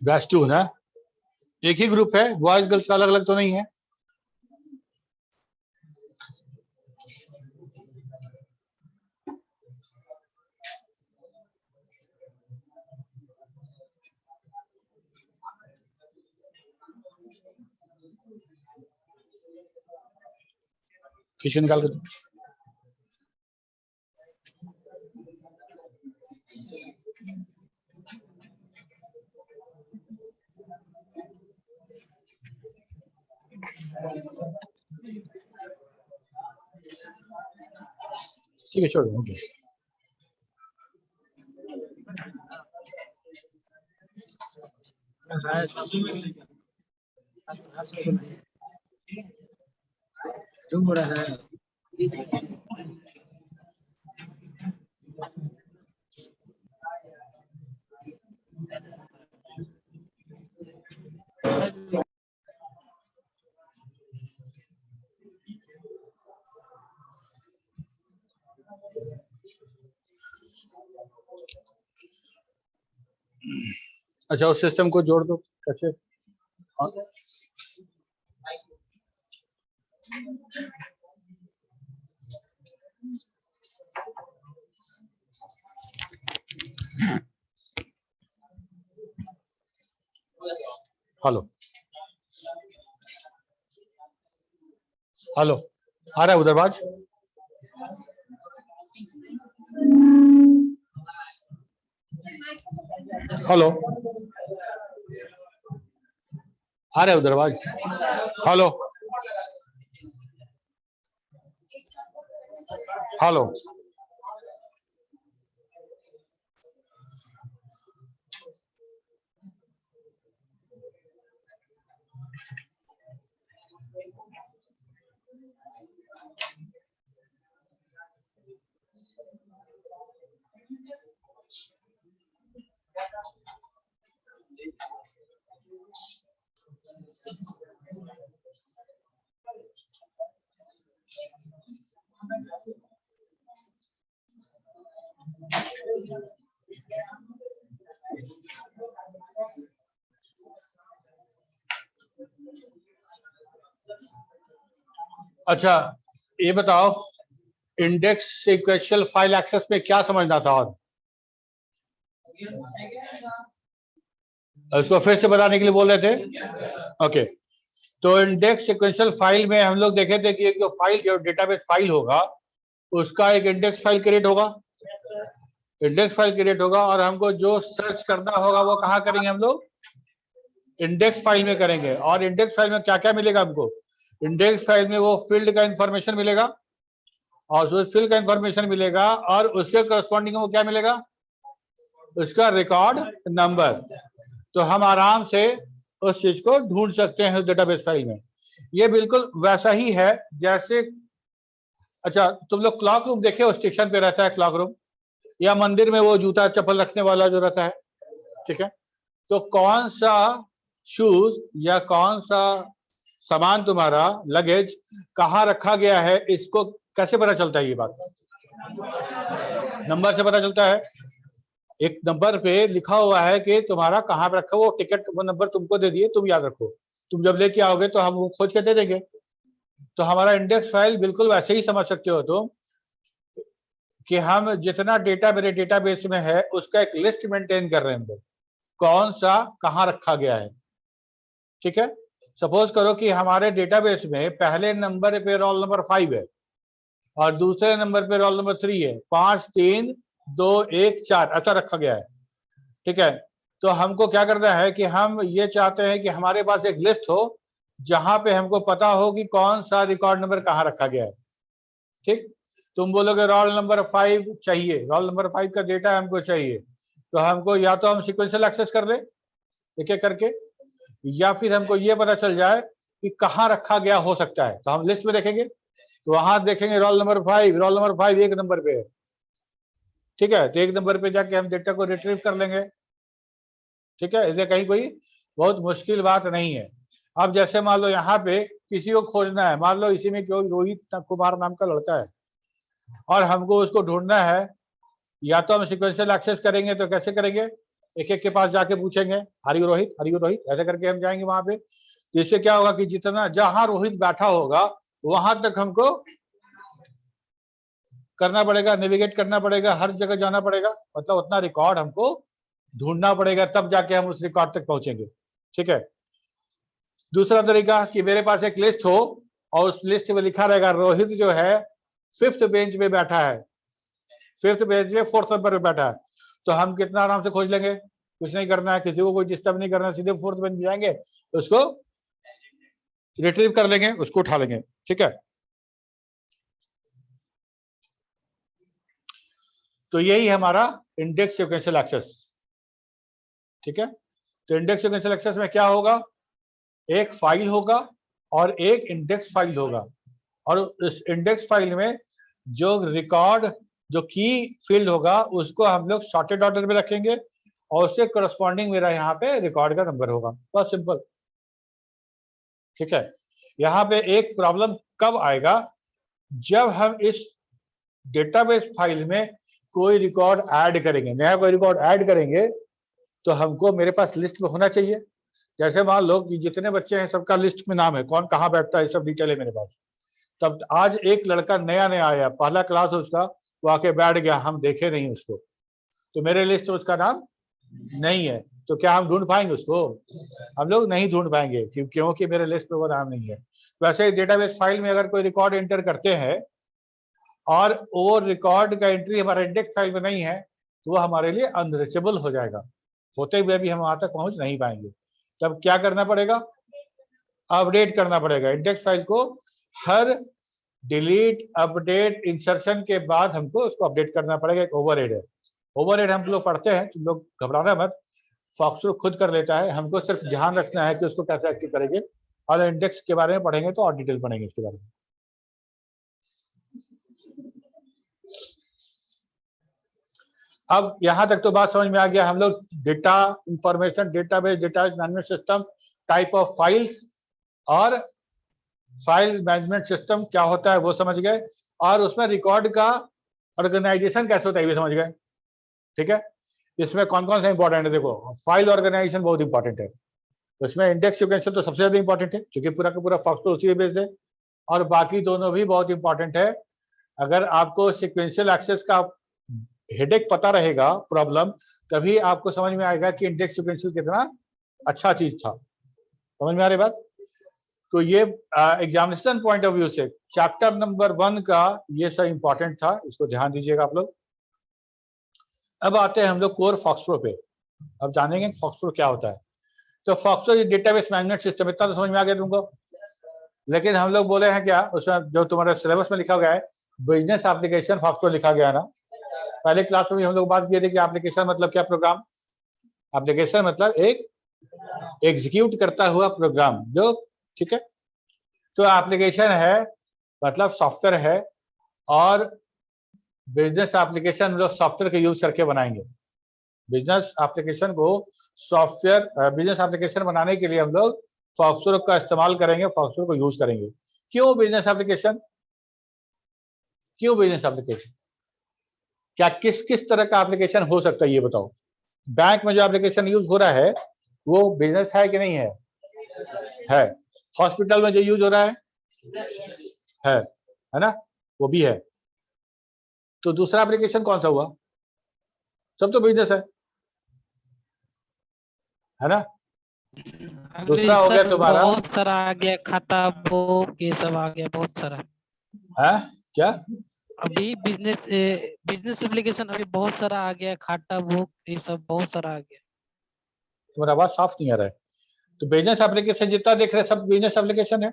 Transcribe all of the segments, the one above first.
Batch 2 ना, एक ही group है, बॉयज गर्ल्स का अलग अलग तो नहीं है। खींच निकाल के ठीक है, छोड़ दो। ओके, अच्छा उस सिस्टम को जोड़ दो कैसे। हेलो हेलो, आ रहा है उधरबाज? हेलो, आ रहा है उधरबाज? हेलो हेलो, अच्छा ये बताओ इंडेक्स सीक्वेंशियल फाइल एक्सेस में क्या समझना था? और इसको फिर से बताने के लिए बोल रहे थे। ओके, तो इंडेक्स सीक्वेंशियल फाइल में हम लोग देखे थे कि एक जो फाइल, जो डेटाबेस फाइल होगा उसका एक इंडेक्स फाइल क्रिएट होगा। इंडेक्स फाइल क्रिएट होगा और हमको जो सर्च करना होगा वो कहाँ करेंगे हम लोग? इंडेक्स फाइल में करेंगे। और इंडेक्स फाइल में क्या क्या मिलेगा हमको? इंडेक्स फाइल में वो फील्ड का इंफॉर्मेशन मिलेगा और उस फील्ड का इंफॉर्मेशन मिलेगा और उसके करस्पॉन्डिंग वो क्या मिलेगा? उसका रिकॉर्ड नंबर। तो हम आराम से उस चीज को ढूंढ सकते हैं डेटाबेस फाइल में। ये बिल्कुल वैसा ही है जैसे, अच्छा तुम लोग क्लॉक रूम देखे हो? स्टेशन पे रहता है क्लॉक रूम, या मंदिर में वो जूता चप्पल रखने वाला जो रहता है, ठीक है? तो कौन सा शूज या कौन सा सामान तुम्हारा लगेज कहाँ रखा गया है, इसको कैसे पता चलता है? ये बात नंबर से पता चलता है। एक नंबर पे लिखा हुआ है कि तुम्हारा कहाँ पे रखा, वो टिकट वो नंबर तुमको दे दिए, तुम याद रखो, तुम जब लेके आओगे तो हम वो खोज के दे देंगे। तो हमारा इंडेक्स फाइल बिल्कुल वैसे ही समझ सकते हो तुम कि हम जितना डेटा मेरे डेटाबेस में है उसका एक लिस्ट मेंटेन कर रहे हैं हम लोग, कौन सा कहाँ रखा गया है, ठीक है? सपोज करो कि हमारे डेटाबेस में पहले नंबर पे रोल नंबर 5 है और दूसरे नंबर पे रोल नंबर 3 है, 5 3 2 1 4 ऐसा रखा गया है। ठीक है, तो हमको क्या करना है कि हम ये चाहते हैं कि हमारे पास एक लिस्ट हो जहां पे हमको पता हो कि कौन सा रिकॉर्ड नंबर कहाँ रखा गया है। ठीक, तुम बोलोगे रोल नंबर 5 चाहिए, रोल नंबर 5 का डेटा हमको चाहिए, तो हमको या तो हम सिक्वेंशियल एक्सेस कर ले एक एक करके, या फिर हमको ये पता चल जाए कि कहाँ रखा गया हो सकता है। तो हम लिस्ट में देखेंगे, तो वहां देखेंगे रोल नंबर 5, रोल नंबर 5 एक नंबर पे है। ठीक है, तो एक नंबर पे जाके हम डेटा को रिट्रीव कर लेंगे। ठीक है, इसे कहीं कोई बहुत मुश्किल बात नहीं है। अब जैसे मान लो यहाँ पे किसी को खोजना है, मान लो इसी में कोई रोहित कुमार नाम का लड़का है और हमको उसको ढूंढना है, या तो हम सिक्वेंशियल एक्सेस करेंगे, तो कैसे करेंगे, एक एक के पास जाके पूछेंगे हरि रोहित, हरि रोहित, ऐसे करके हम जाएंगे वहां पे। जिससे क्या होगा कि जितना जहां रोहित बैठा होगा वहां तक हमको करना पड़ेगा, नेविगेट करना पड़ेगा, हर जगह जाना पड़ेगा, मतलब उतना रिकॉर्ड हमको ढूंढना पड़ेगा, तब जाके हम उस रिकॉर्ड तक पहुंचेंगे। ठीक है, दूसरा तरीका कि मेरे पास एक लिस्ट हो और उस लिस्ट में लिखा रहेगा रोहित जो है 5th बेंच पे बैठा है, 5th बेंच पे 4th नंबर पे बैठा है, तो हम कितना आराम से खोज लेंगे, कुछ नहीं करना है, किसी को कोई डिस्टर्ब नहीं करना है, सीधे 4th बेंच पे जाएंगे, उसको रिट्रीव कर लेंगे, उसको उठा लेंगे। ठीक है, तो यही हमारा इंडेक्स सिक्वेंशियल एक्सेस। ठीक है, तो इंडेक्स सिक्वेंशियल एक्सेस में क्या होगा, एक फाइल होगा और एक इंडेक्स फाइल होगा, और इस इंडेक्स फाइल में जो रिकॉर्ड, जो की फील्ड होगा उसको हम लोग सॉर्टेड ऑर्डर में रखेंगे और उससे करस्पॉन्डिंग मेरा यहाँ पे रिकॉर्ड का नंबर होगा, बहुत सिंपल। ठीक है, यहाँ पे एक प्रॉब्लम कब आएगा, जब हम इस डेटाबेस फाइल में कोई रिकॉर्ड ऐड करेंगे, नया कोई रिकॉर्ड ऐड करेंगे, तो हमको मेरे पास लिस्ट में होना चाहिए। जैसे मान लो कि जितने बच्चे हैं सबका लिस्ट में नाम है, कौन कहाँ बैठता है, सब डिटेल है मेरे पास। तब आज एक लड़का नया नया आया, पहला क्लास है उसका, वो आके बैठ गया, हम देखे नहीं उसको, तो मेरे लिस्ट में उसका नाम नहीं है, तो क्या हम ढूंढ पाएंगे उसको, हम लोग नहीं ढूंढ पाएंगे, क्योंकि मेरे लिस्ट में वो नाम नहीं है। वैसे ही डेटाबेस फाइल में अगर कोई रिकॉर्ड एंटर करते हैं और वो रिकॉर्ड का एंट्री हमारे इंडेक्स फाइल में नहीं है, तो वो हमारे लिए अनरीचेबल हो जाएगा, होते हुए भी हम वहां तक पहुंच नहीं पाएंगे। तब क्या करना पड़ेगा, अपडेट करना पड़ेगा इंडेक्स फाइल को, हर डिलीट अपडेट इंसर्शन के बाद हमको उसको अपडेट करना पड़ेगा। एक ओवरहेड है, ओवरहेड हम लोग पढ़ते हैं, तुम लोग घबराना मत, फॉक्सट्रो खुद कर लेता है, हमको सिर्फ ध्यान रखना है कि उसको कैसे एक्टिव करेंगे, और इंडेक्स के बारे में पढ़ेंगे तो और डिटेल पढ़ेंगे इसके बारे में। अब यहां तक तो बात समझ में आ गया, हम लोग data information, database, data management system, type of files और फाइल मैनेजमेंट सिस्टम क्या होता है वो समझ गए, और उसमें रिकॉर्ड का ऑर्गेनाइजेशन कैसे होता है ये समझ गए। ठीक है, इसमें कौन कौन सा इंपॉर्टेंट है, देखो फाइल ऑर्गेनाइजेशन बहुत इंपॉर्टेंट है, उसमें इंडेक्स सिक्वेंशियल तो सबसे ज्यादा इंपॉर्टेंट है क्योंकि पूरा का पूरा फॉक्स तो उसी पे बेस्ड है, और बाकी दोनों भी बहुत इंपॉर्टेंट है। अगर आपको सिक्वेंशियल एक्सेस का हेडेक पता रहेगा, प्रॉब्लम, तभी आपको समझ में आएगा कि इंडेक्स सिक्वेंशियल कितना अच्छा चीज था। समझ में आ रही बात, तो ये एग्जामिनेशन पॉइंट ऑफ व्यू से चैप्टर नंबर 1 का ये सब इंपॉर्टेंट था, इसको ध्यान दीजिएगा आप लोग। अब आते हैं हम लोग कोर फॉक्सट्रो पे, अब जानेंगे फॉक्सट्रो क्या होता है। तो फॉक्सट्रो डेटाबेस मैनेजमेंट सिस्टम, इतना तो समझ में आ गया तुमको, लेकिन हम लोग बोले हैं क्या, उसमें जो तुम्हारे सिलेबस में लिखा गया है बिजनेस एप्लीकेशन फॉक्सट्रो लिखा गया है ना। पहले क्लास में भी हम लोग बात किए थे कि एप्लीकेशन मतलब क्या, प्रोग्राम। एप्लीकेशन मतलब एक एग्जीक्यूट करता हुआ प्रोग्राम जो, ठीक है, तो एप्लीकेशन है मतलब सॉफ्टवेयर है, और बिजनेस एप्लीकेशन हम लोग सॉफ्टवेयर के यूज करके बनाएंगे। बिजनेस एप्लीकेशन को सॉफ्टवेयर, बिजनेस एप्लीकेशन बनाने के लिए हम लोग फॉक्सट्रो का इस्तेमाल करेंगे, फॉक्सट्रो को यूज करेंगे। क्यों बिजनेस एप्लीकेशन, क्यों बिजनेस एप्लीकेशन, क्या किस किस तरह का एप्लीकेशन हो सकता है ये बताओ। बैंक में जो एप्लीकेशन यूज हो रहा है वो बिजनेस है कि नहीं है, है। हॉस्पिटल में जो यूज हो रहा है ना, वो भी है। तो दूसरा एप्लीकेशन कौन सा हुआ, सब तो बिजनेस है ना। अभी दूसरा हो गया सर तुम्हारा, बहुत सारा आ गया, खाता बुक ये सब आ गया बहुत सारा। है क्या, अभी बिजनेस एप्लीकेशन अभी बहुत सारा आ गया है, खाता बुक ये सब बहुत सारा आ गया। तुम्हारा आवाज साफ नहीं आ रहा है। तो बिजनेस एप्लीकेशन जितना देख रहे हैं सब बिजनेस एप्लीकेशन है,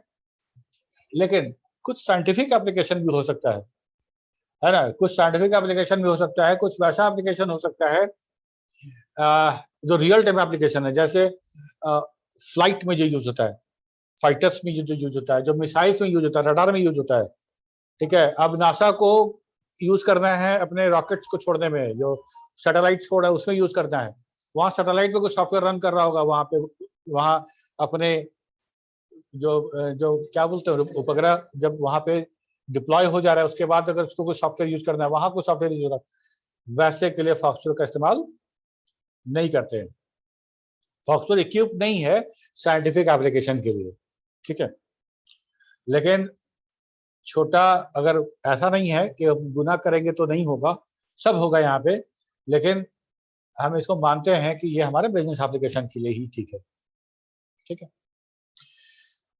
लेकिन कुछ साइंटिफिक एप्लीकेशन भी हो सकता है ना। कुछ साइंटिफिक एप्लीकेशन भी हो सकता है, कुछ वैसा एप्लीकेशन हो सकता है जो रियल टाइम एप्लीकेशन है, जैसे फ्लाइट में जो यूज होता है, फाइटर्स में जो यूज होता है, जो मिसाइल्स में यूज होता है, रडार में यूज होता है। ठीक है, अब नासा को यूज करना है अपने रॉकेट्स को छोड़ने में, जो सैटेलाइट छोड़ है उसमें यूज करना है। वहां सैटेलाइट पे कुछ सॉफ्टवेयर रन कर रहा होगा वहां पे, वहां अपने जो जो क्या बोलते हैं उपग्रह जब वहां पे डिप्लॉय हो जा रहा है, उसके बाद अगर उसको कुछ सॉफ्टवेयर यूज करना है, वहां कुछ सॉफ्टवेयर यूज हो रहा है, वैसे के लिए फॉक्सवेयर का इस्तेमाल नहीं करते हैं। फॉक्सवेयर इक्विप नहीं है साइंटिफिक एप्लीकेशन के लिए। ठीक है, लेकिन छोटा अगर ऐसा नहीं है कि हम गुनाह करेंगे तो नहीं होगा, सब होगा यहाँ पे, लेकिन हम इसको मानते हैं कि ये हमारे बिजनेस एप्लीकेशन के लिए ही ठीक है। ठीक है,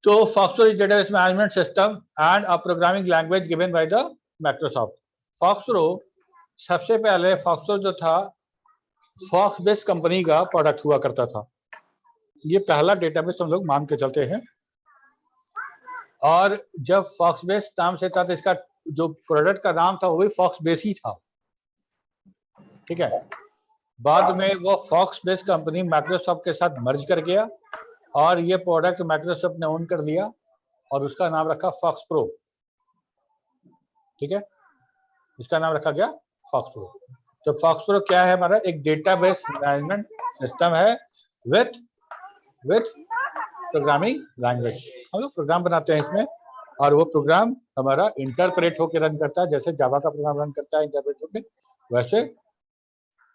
तो Foxware is database management system and a programming language given by the Microsoft. Foxware सबसे पहले फॉक्सवेयर जो था फॉक्स बेस्ड कंपनी का प्रोडक्ट हुआ करता था। ये पहला डेटाबेस हम लोग मान के चलते हैं। और जब फॉक्स बेस नाम से था तो इसका जो प्रोडक्ट का नाम था वो भी फॉक्स बेस ही था। ठीक है, बाद में वो फॉक्स बेस कंपनी माइक्रोसॉफ्ट के साथ मर्ज कर गया और ये प्रोडक्ट माइक्रोसॉफ्ट ने ओन कर लिया और उसका नाम रखा फॉक्स प्रो। ठीक है, इसका नाम रखा गया फॉक्स प्रो। तो फॉक्स प्रो क्या है? हमारा एक डेटाबेस मैनेजमेंट सिस्टम है विथ प्रोग्रामिंग लैंग्वेज। हम लोग प्रोग्राम बनाते हैं इसमें और वो प्रोग्राम हमारा इंटरप्रेट होकर रन करता है, जैसे जावा का प्रोग्राम रन करता है इंटरप्रेट होकर, वैसे।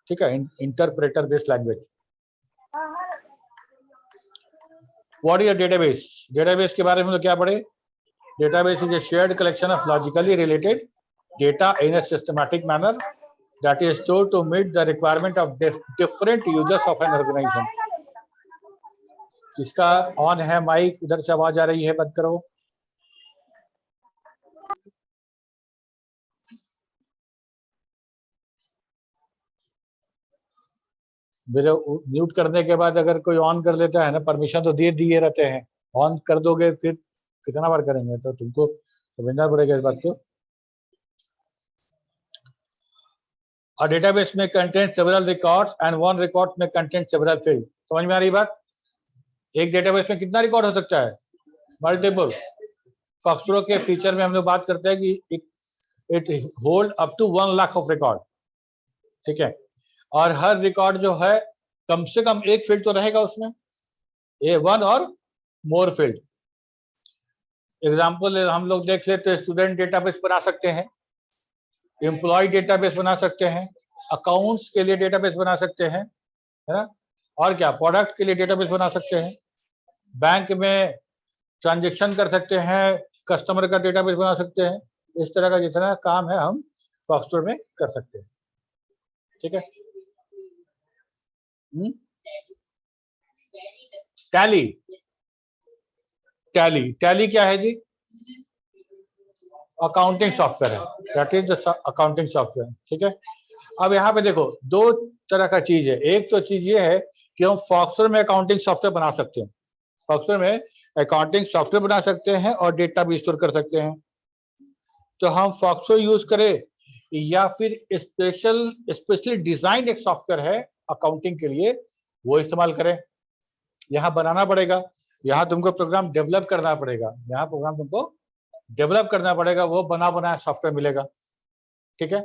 ठीक है, interpreter based language. What is a database? Database के बारे में लोग क्या पढ़े? Database is a shared collection of logically related data in a systematic manner that is stored to meet the requirement of different users of an organization. किसका on है mic? उधर से आवाज आ रही है, बंद करो। मेरे म्यूट करने के बाद अगर कोई ऑन कर लेता है ना, परमिशन तो दे दिए रहते हैं, ऑन कर दोगे फिर कितना बार करेंगे? तो तुमको समझना पड़ेगा इस बात को। A database may contain several records and one record may contain several fields. समझ में आ रही बात? एक डेटाबेस में कितना रिकॉर्ड हो सकता है? मल्टीपल। फॉक्सप्रो के फीचर में हम लोग बात करते हैं कि it hold up to 1 lakh of record. ठीक है, और हर रिकॉर्ड जो है कम से कम एक फील्ड तो रहेगा उसमें, ए one or more field. Example हम लोग देख लेते हैं, स्टूडेंट डेटाबेस बना सकते हैं, एम्प्लॉय डेटाबेस बना सकते हैं, अकाउंट्स के लिए डेटाबेस बना सकते हैं, है ना, और क्या प्रोडक्ट के लिए डेटाबेस बना सकते हैं, बैंक में ट्रांजेक्शन कर सकते हैं, कस्टमर का डेटाबेस बना सकते हैं। इस तरह का जितना काम है हम फॉक्सवेयर में कर सकते हैं। ठीक है, टैली। टैली टैली क्या है जी? अकाउंटिंग सॉफ्टवेयर है, that is the accounting software. ठीक है, अब यहाँ पे देखो दो तरह का चीज है। एक तो चीज ये है कि हम फॉक्सवेयर में अकाउंटिंग सॉफ्टवेयर बना सकते हैं, फॉक्सवेयर में अकाउंटिंग सॉफ्टवेयर बना सकते हैं और डेटा भी स्टोर कर सकते हैं। तो हम फॉक्सवेयर यूज करें या फिर स्पेशली डिजाइन एक सॉफ्टवेयर है अकाउंटिंग के लिए, वो इस्तेमाल करें। यहाँ बनाना पड़ेगा, यहाँ तुमको प्रोग्राम डेवलप करना पड़ेगा, यहाँ प्रोग्राम तुमको डेवलप करना पड़ेगा, वो बना बनाया सॉफ्टवेयर मिलेगा। ठीक है,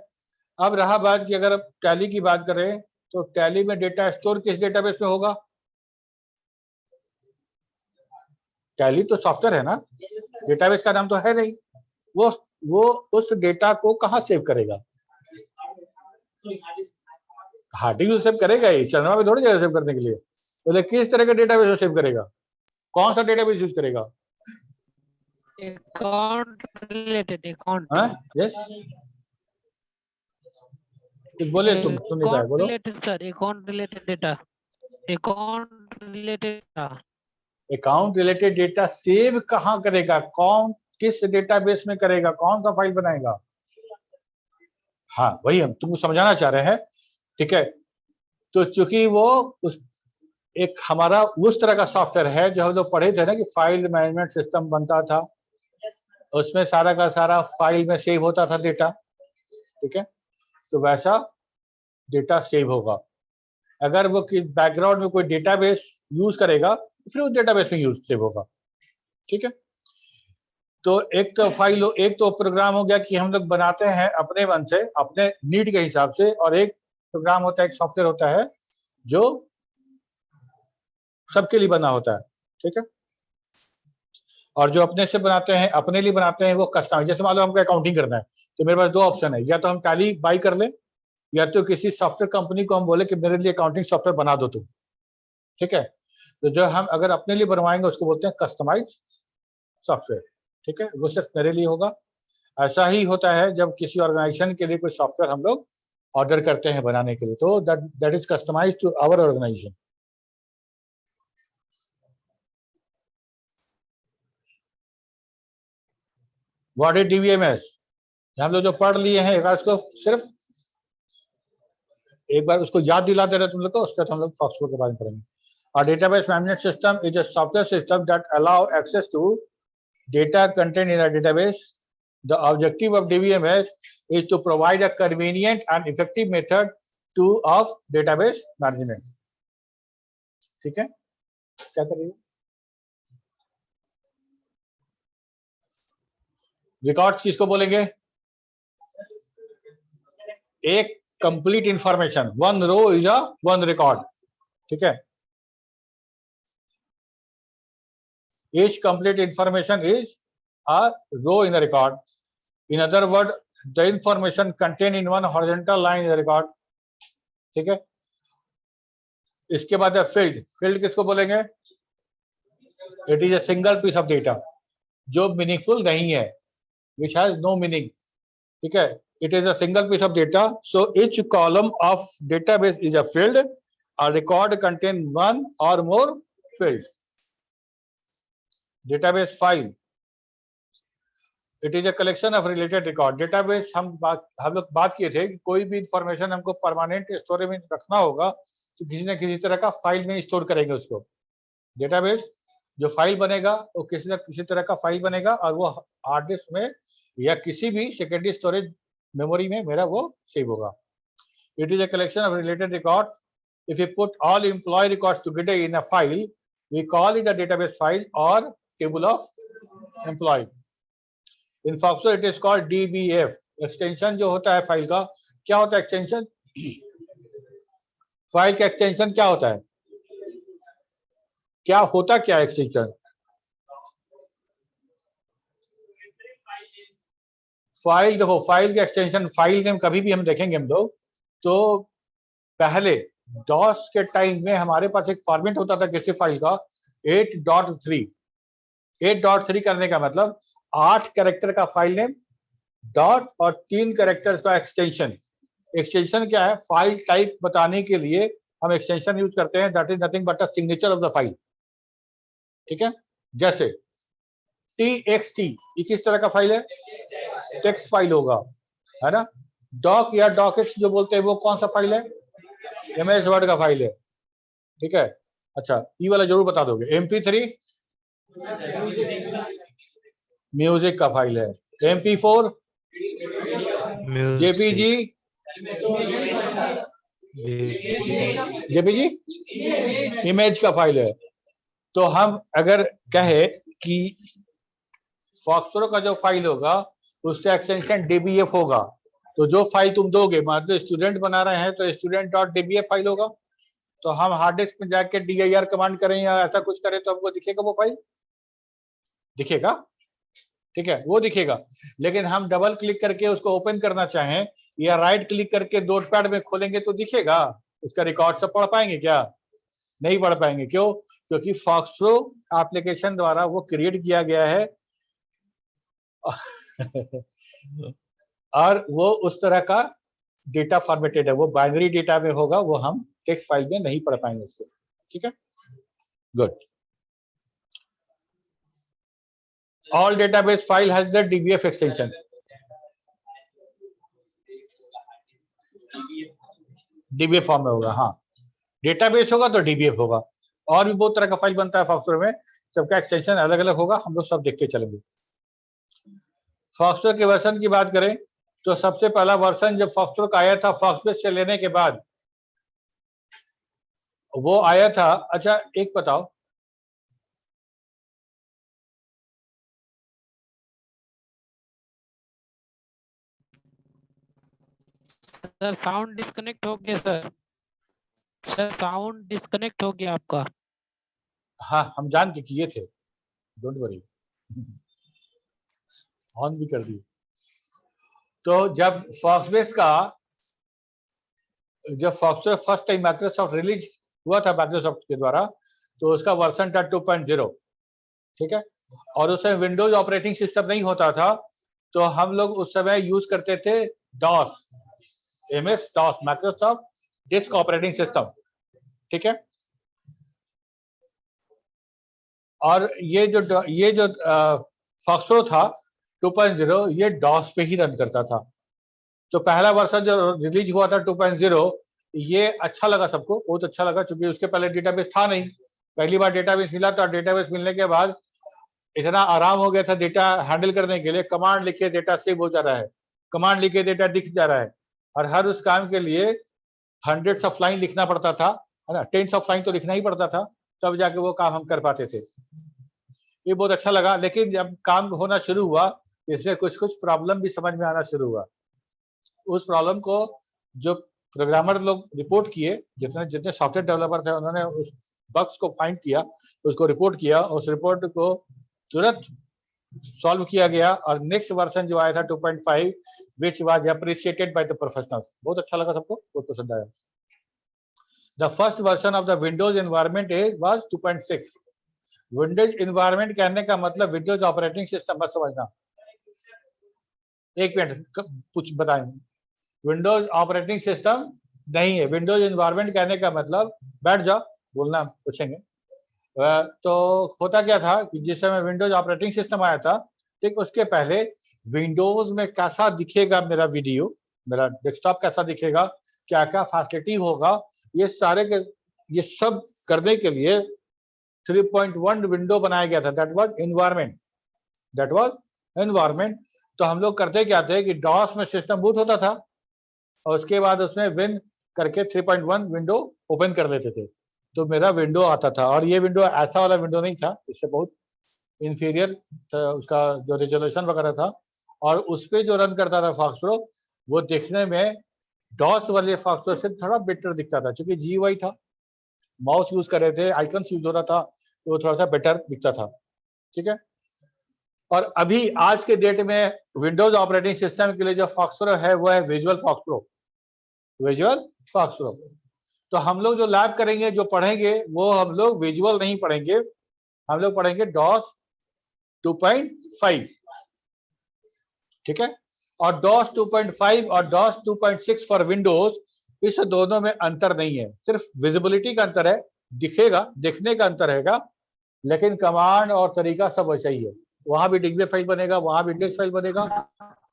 अब रहा बात कि अगर टैली की बात करें तो टैली में डेटा स्टोर किस डेटाबेस में होगा? टैली तो सॉफ्टवेयर है ना, डेटाबेस का नाम तो है नहीं। वो उस डेटा को कहाँ सेव करेगा? हार्ड डिस्क सेव करेगा ही, चंद्रमा में थोड़ी जगह सेव करने के लिए। तो किस तरह का डेटाबेस सेव करेगा? कौन सा डेटाबेस यूज करेगा? Account related account. यस, बोले तुम सुन नहीं पाए, बोलो। Related sir, account related data, account related data. Account related data save कहाँ करेगा? कौन किस डेटाबेस में करेगा? कौन सा फाइल बनाएगा? हाँ वही हम तुमको समझाना चाह रहे हैं, ठीक है। तो चूंकि वो उस एक हमारा उस तरह का सॉफ्टवेयर है जो हम लोग पढ़े थे ना कि फाइल मैनेजमेंट सिस्टम बनता था, उसमें सारा का सारा फाइल में सेव होता था डेटा, ठीक है। तो वैसा डेटा सेव होगा। अगर वो बैकग्राउंड में कोई डेटाबेस यूज करेगा तो फिर उस डेटाबेस में यूज सेव होगा, ठीक है। तो एक तो प्रोग्राम हो गया कि हम लोग बनाते हैं अपने मन से अपने नीड के हिसाब से, और एक प्रोग्राम होता है, एक सॉफ्टवेयर होता है जो सबके लिए बना होता है, ठीक है। और जो अपने से बनाते हैं, अपने लिए बनाते हैं, वो कस्टमाइज। जैसे मान लो हमको अकाउंटिंग करना है, तो मेरे पास दो ऑप्शन है, या तो हम टैली बाई कर ले, या तो किसी सॉफ्टवेयर कंपनी को हम बोले कि मेरे लिए अकाउंटिंग सॉफ्टवेयर बना दो तुम, ठीक है। तो जो हम अगर अपने लिए बनवाएंगे उसको बोलते हैं कस्टमाइज सॉफ्टवेयर, ठीक है। वो सिर्फ मेरे लिए होगा। ऐसा ही होता है जब किसी ऑर्गेनाइजेशन के लिए कोई सॉफ्टवेयर हम लोग ऑर्डर करते हैं बनाने के लिए, तो that is customized to our organization. What is DBMS? हम लोग जो पढ़ लिए हैं, एक बार उसको सिर्फ एक बार उसको याद दिला दे रहे तुम लोग को, उसके बाद हम लोग फॉक्सट्रो के बारे में पढ़ेंगे। और database management system is a software system that allow access to data contained in a database. The objective of DBMS is to provide a convenient and effective method of database management. ठीक है, क्या कर रही है? Records किसको बोलेंगे? एक complete information, one row is a one record, ठीक है। Each complete information is a row in a record. In other words, the information contained in one horizontal line in the record, ठीक है। इसके बाद है फील्ड। फील्ड किसको बोलेंगे? It is a single piece of data जो meaningful नहीं है, विच हैज नो मीनिंग, ठीक है। It is a single piece of data, so each column of database is a field. A record contain one or more field. Database file, it is a collection of related record. Database हम लोग बात किए थे कि कोई भी information हमको permanent storage में रखना होगा तो किसी न किसी तरह का फाइल में स्टोर करेंगे उसको। डेटाबेस जो फाइल बनेगा वो किसी न किसी तरह का फाइल बनेगा, और वो हार्ड डिस्क में या किसी भी सेकेंडरी स्टोरेज मेमोरी में मेरा वो सेव होगा। It is a collection of related record. If you put all employ records together in a file, we call it a database file or table of employ. In FoxPro it is called DBF. Extension जो होता है file का, क्या होता है extension? File का extension क्या होता है? क्या होता क्या है एक्सटेंशन? फाइल देखो, फाइल के एक्सटेंशन, फाइल नेम कभी भी हम देखेंगे हम लोग तो पहले डॉस के टाइम में हमारे पास एक फॉर्मेट होता था किसी फाइल का 8.3। 8.3 करने का मतलब 8 कैरेक्टर का फाइल नेम, डॉट और 3 कैरेक्टर का एक्सटेंशन। एक्सटेंशन क्या है? फाइल टाइप बताने के लिए हम एक्सटेंशन यूज करते हैं, that is nothing but a signature of the file, ठीक है। जैसे txt, ये किस तरह का फाइल है? टेक्स्ट फाइल होगा, है ना। डॉक या डॉक्स जो बोलते हैं वो कौन सा फाइल है? एमएस वर्ड का फाइल है, ठीक है। अच्छा, ये वाला जरूर बता दोगे। MP3 म्यूजिक का फाइल है। MP4 जेपीजी, जेपीजी इमेज का फाइल है। तो हम अगर कहे कि फॉक्सट्रो का जो फाइल होगा उसका एक्सटेंशन डीबीएफ होगा, तो जो फाइल तुम दोगे, मान लो स्टूडेंट बना रहे हैं तो स्टूडेंट डॉट डीबीएफ फाइल होगा। तो हम हार्ड डिस्क में जाके dir कमांड करें या ऐसा कुछ करें तो हमको दिखेगा वो फाइल, दिखेगा, ठीक है, वो दिखेगा। लेकिन हम डबल क्लिक करके उसको ओपन करना चाहें या राइट क्लिक करके नोटपैड में खोलेंगे तो दिखेगा? उसका रिकॉर्ड सब पढ़ पाएंगे क्या? नहीं पढ़ पाएंगे। क्यों? क्योंकि फॉक्सट्रो एप्लीकेशन द्वारा वो क्रिएट किया गया है और वो उस तरह का डेटा फॉर्मेटेड है, वो बाइनरी डेटा में होगा, वो हम टेक्स्ट फाइल में नहीं पढ़ पाएंगे उसको, ठीक है। Good. All database file has the DBF extension. DBF form में होगा। हाँ, डेटाबेस होगा तो डीबीएफ होगा। और भी बहुत तरह का फाइल बनता है फॉक्सट्रॉट में, सबका एक्सटेंशन अलग अलग होगा, हम लोग सब देखते चलेंगे। फॉक्सट्रॉट के वर्जन की बात करें तो सबसे पहला वर्जन जब फॉक्सट्रॉट का आया था फॉक्सबेस से लेने के बाद, वो आया था। अच्छा एक बताओ, सर साउंड डिस्कनेक्ट हो गया सर। सर साउंड डिस्कनेक्ट हो गया आपका। हाँ हम जान के किए थे, डोंट वरी, ऑन भी कर दिए। तो जब फॉक्सबेस का, जब फॉक्सबेस फर्स्ट टाइम माइक्रोसॉफ्ट रिलीज हुआ था माइक्रोसॉफ्ट के द्वारा, तो उसका वर्जन था 2.0, ठीक है। और उसमें विंडोज ऑपरेटिंग सिस्टम नहीं होता था, तो हम लोग उस समय यूज करते थे DOS, MS DOS, Microsoft disk operating system, ठीक है। और ये जो फॉक्सट्रॉट था 2.0, ये डॉस पे ही रन करता था। तो पहला वर्जन जो रिलीज हुआ था 2.0, ये अच्छा लगा सबको, बहुत अच्छा लगा, क्योंकि उसके पहले डेटाबेस था नहीं। पहली बार डेटाबेस मिला था, डेटाबेस मिलने के बाद इतना आराम हो गया था डेटा हैंडल करने के लिए। कमांड लिखे डेटा सेव हो जा रहा है, कमांड लिखे डेटा दिख जा रहा है, और हर उस काम के लिए हंड्रेड्स ऑफ लाइन लिखना पड़ता था, है ना, टेंस ऑफ लाइन तो लिखना ही पड़ता था, तब जाके वो काम हम कर पाते थे। ये बहुत अच्छा लगा। लेकिन जब काम होना शुरू हुआ, इसमें कुछ कुछ प्रॉब्लम भी समझ में आना शुरू हुआ। उस प्रॉब्लम को जो प्रोग्रामर लोग रिपोर्ट किए, जितने जितने सॉफ्टवेयर डेवलपर थे, उन्होंने उस बग्स को फाइंड किया, उसको रिपोर्ट किया, उस रिपोर्ट को तुरंत सॉल्व किया गया। और नेक्स्ट वर्जन जो आया था 2.5, which was appreciated by the professionals, बहुत अच्छा लगा सबको, बहुत पसंद आया। The first version of the Windows environment was 2.6। Windows environment कहने का मतलब विंडोज ऑपरेटिंग सिस्टम, मत समझना। एक मिनट कुछ बताएं, विंडोज ऑपरेटिंग सिस्टम नहीं है। विंडोज एनवायरनमेंट कहने का मतलब, बैठ जाओ, बोलना पूछेंगे। तो होता क्या था कि जिस समय विंडोज ऑपरेटिंग सिस्टम आया था, ठीक उसके पहले विंडोज में कैसा दिखेगा मेरा वीडियो, मेरा डेस्कटॉप कैसा दिखेगा, क्या क्या फैसिलिटी होगा, ये सारे के ये सब करने के लिए 3.1 विंडो बनाया गया था। That was environment, that was environment. तो हम लोग करते क्या थे कि डॉस में सिस्टम बूट होता था, और उसके बाद उसमें विन करके 3.1 विंडो ओपन कर लेते थे, तो मेरा विंडो आता था। और ये विंडो ऐसा वाला विंडो नहीं था, इससे बहुत इंफीरियर उसका जो रेजोल्यूशन वगैरह था, और उस पर जो रन करता था फॉक्सट्रॉट, वो देखने में डॉस वाले फॉक्सट्रॉट से थोड़ा बेटर दिखता था, क्योंकि GUI था, माउस यूज कर रहे थे, आइकन यूज हो रहा था, तो वो थोड़ा सा बेटर दिखता था, ठीक है। और अभी आज के डेट में विंडोज ऑपरेटिंग सिस्टम के लिए जो फॉक्सट्रॉट है वो है विजुअल फॉक्सट्रॉट, विजुअल फॉक्सट्रॉट। तो हम लोग जो लैब करेंगे, जो पढ़ेंगे, वो हम लोग विजुअल नहीं पढ़ेंगे, हम लोग पढ़ेंगे डॉस 2.5, ठीक है। और डॉस 2.5 और डॉस 2.6 फॉर विंडोज, इस दोनों में अंतर नहीं है, सिर्फ विजिबिलिटी का अंतर है, दिखेगा, देखने का अंतर रहेगा, लेकिन कमांड और तरीका सब वैसा ही है। वहां भी डीबीएफ फाइल बनेगा, वहां भी इंडेक्स फाइल बनेगा,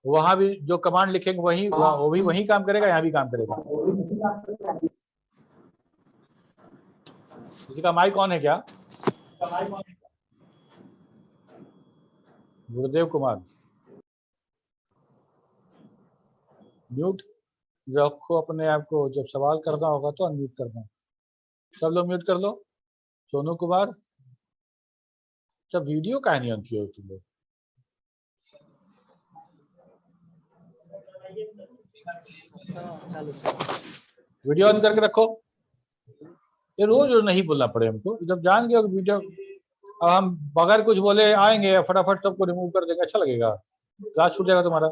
वहां भी जो कमांड लिखेंगे वही वो भी वही काम करेगा, यहाँ भी काम करेगा। किसी का माइक ऑन है क्या? गुरुदेव कुमार, म्यूट रखो अपने आप को, जब सवाल करना होगा तो अनम्यूट करना। सब लोग म्यूट कर लो। सोनू कुमार, अच्छा वीडियो काहे नहीं ऑन किया हो तुम लोग? वीडियो ऑन करके रखो, ये रोज नहीं बोलना पड़े हमको, जब जान गए वीडियो। अब हम बगैर कुछ बोले आएंगे, फटाफट सबको रिमूव कर देंगे, अच्छा लगेगा, क्लास छूट जाएगा तुम्हारा।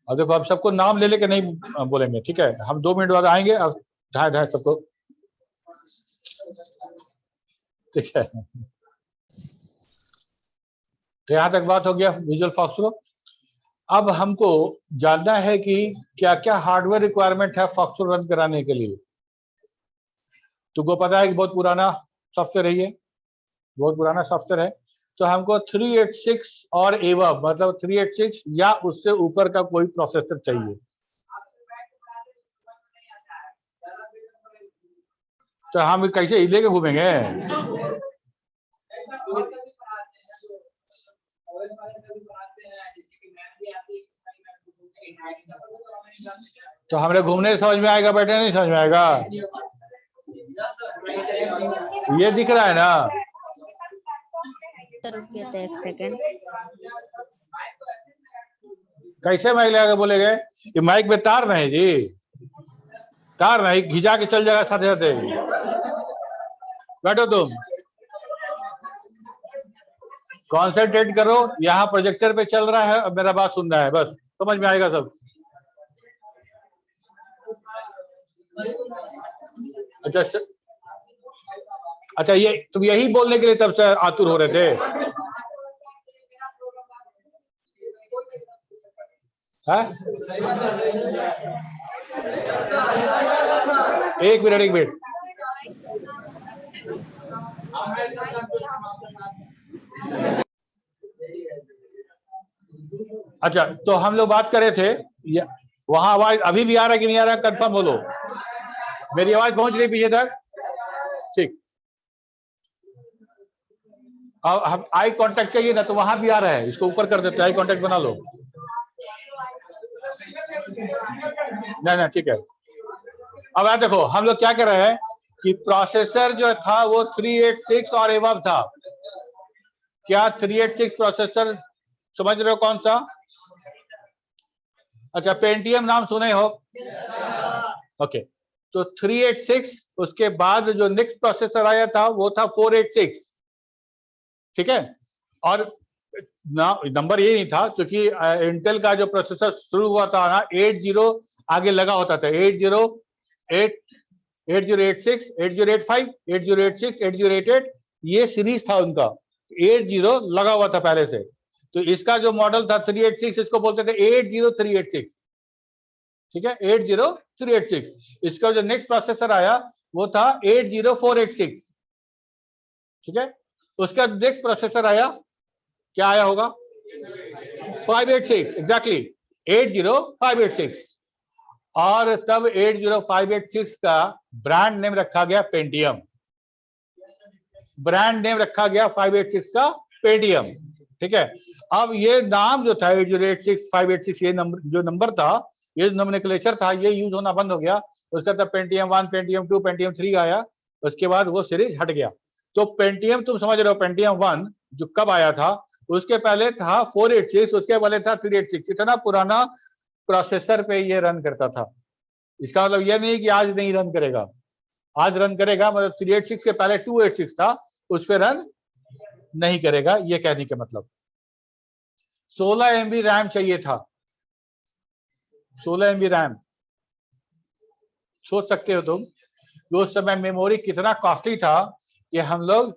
अब देखो, अब सबको नाम ले लेके नहीं बोलेंगे, ठीक है, हम 2 मिनट बाद आएंगे, अब ढाई ढाई सबको, ठीक है। तो यहां तक बात हो गया विजुअल फॉक्सट्रॉट। अब हमको जानना है कि क्या क्या हार्डवेयर रिक्वायरमेंट है फॉक्सट्रॉट रन कराने के लिए। तुमको पता है कि बहुत पुराना सॉफ्टवेयर है, ये बहुत पुराना सॉफ्टवेयर है। तो हमको 386 और एवब मतलब 386 या उससे ऊपर का कोई प्रोसेसर चाहिए। तो हम कैसे ही लेके घूमेंगे? तो हमने घूमने समझ में आएगा, बैठे नहीं समझ में आएगा। ये दिख रहा है ना? एक सेकेंड, कैसे माइक लगा के बोलेगे? ये माइक में तार नहीं जी, तार नहीं, घिजा के चल जाएगा साथे साथे। बैठो तुम, कॉन्सेंट्रेट करो, यहाँ प्रोजेक्टर पे चल रहा है और मेरा बात सुन रहा है, बस समझ में आएगा सब। अच्छा, ये तुम यही बोलने के लिए तब से आतुर हो रहे थे? एक मिनट। अच्छा, तो हम लोग बात कर रहे थे, वहां आवाज अभी भी आ रहा है कि नहीं आ रहा? कंफर्म बोलो, मेरी आवाज पहुंच रही पीछे तक? ठीक। अब हम आई कांटेक्ट चाहिए ना, तो वहां भी आ रहा है, इसको ऊपर कर देते, आई कांटेक्ट बना लो। नहीं, ठीक है। अब यार देखो, हम लोग क्या कर रहे हैं कि प्रोसेसर जो था वो 386 और एवब था। क्या 386 प्रोसेसर समझ रहे हो कौन सा? अच्छा, पेंटियम नाम सुने हो? ओके, तो 386, उसके बाद जो नेक्स्ट प्रोसेसर आया था वो था 486, ठीक है। और नंबर ये नहीं था, क्योंकि इंटेल का जो प्रोसेसर शुरू हुआ था ना 80 आगे लगा होता था, 8086, 8085, 8086, 8088, ये सीरीज था उनका, 80 लगा हुआ था पहले से। तो इसका जो मॉडल था 386, इसको बोलते थे 80386, ठीक है, 80386। इसका जो नेक्स्ट प्रोसेसर आया वो था 80486, ठीक है। उसका नेक्स्ट प्रोसेसर आया, क्या आया होगा? 586, एग्जैक्टली 80586। और तब 80586 का ब्रांड नेम रखा गया पेंटियम, ब्रांड नेम रखा गया 586 का पेंटियम, ठीक है। अब ये नाम जो था 8086, 586, ये नंबर जो नंबर था, ये नोमेनक्लेचर था, ये यूज होना बंद हो गया। उसका तब पेंटियम 1, पेंटियम 2, पेंटियम 3 आया, उसके बाद वो सीरीज हट गया। तो पेंटियम तुम समझ रहे हो, पेंटियम 1 जो कब आया था, उसके पहले था 486, उसके पहले था 386। इतना पुराना प्रोसेसर पे ये रन करता था। इसका मतलब ये नहीं कि आज नहीं रन करेगा, आज रन करेगा, मतलब 386 के पहले 286 था, उस पर रन नहीं करेगा, ये कहने का मतलब। 16 MB रैम चाहिए था, 16 MB रैम। सोच सकते हो तुम कि उस समय मेमोरी कितना कॉस्टली था कि हम लोग